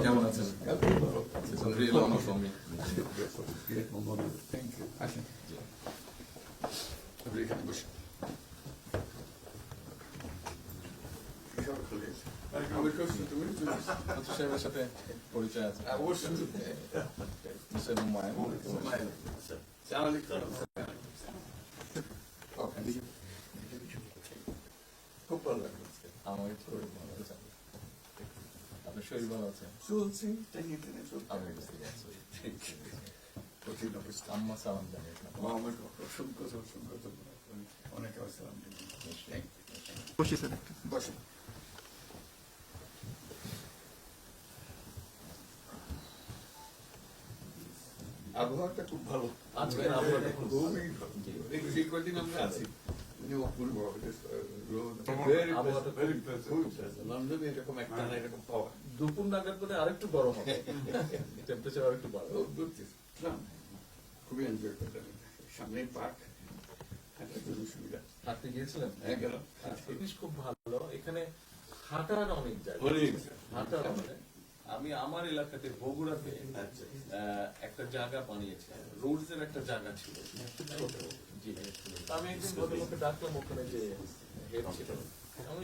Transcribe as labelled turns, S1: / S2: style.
S1: কেমন আছেন? Real honour for me.
S2: Thank you. আসেন আপনি এখানে বসে।
S1: সাহেবের সাথে পরিচয় আছে
S2: অবশ্যই।
S1: মিস্টার হুমায়ুন।
S2: খুব ভালো লাগলো।
S1: আমার শরীর ভালো আছে। আপনার শরীর ভালো আছে?
S2: চলছে টেনে টেনে চলছে।
S1: আমি বুঝতে পারছি।
S2: কঠিন অবস্থা।
S1: আম্মা সালাম জানিয়ে
S2: আমার অসংখ্য অসংখ্য অনেক আসসালাম।
S3: বসে স্যার
S2: বসে। আবহাওয়াটা খুব ভালো।
S1: আজকের আবহাওয়াটা খুব ভালো।
S2: খুবই ভালো। এই কদিন আমরা আছি অপূর্ব লন্ডনে এরকম একটা না এরকম পাওয়া
S1: দুপুর নাগাদ করে আরেকটু গরম হবে, টেম্পারেচার আরেকটু বাড়বে।
S2: খুবই এনজয় করতে সামনে পার্ক একটা জন্য সুবিধা।
S1: আপনি গিয়েছিলেন?
S2: হ্যাঁ গেলাম।
S1: জিনিস খুব ভালো, এখানে হাঁটার অনেক জায়গা। হাঁটার মানে আমি আমার এলাকাতে বগুড়াতে একটা জায়গা বানিয়েছে, রোডস এর একটা জায়গা ছিল খুব ছোট। জি, আমি একদিন ভদ্রলোককে ডাকলাম, ওখানে যে হেড ছিল, আমি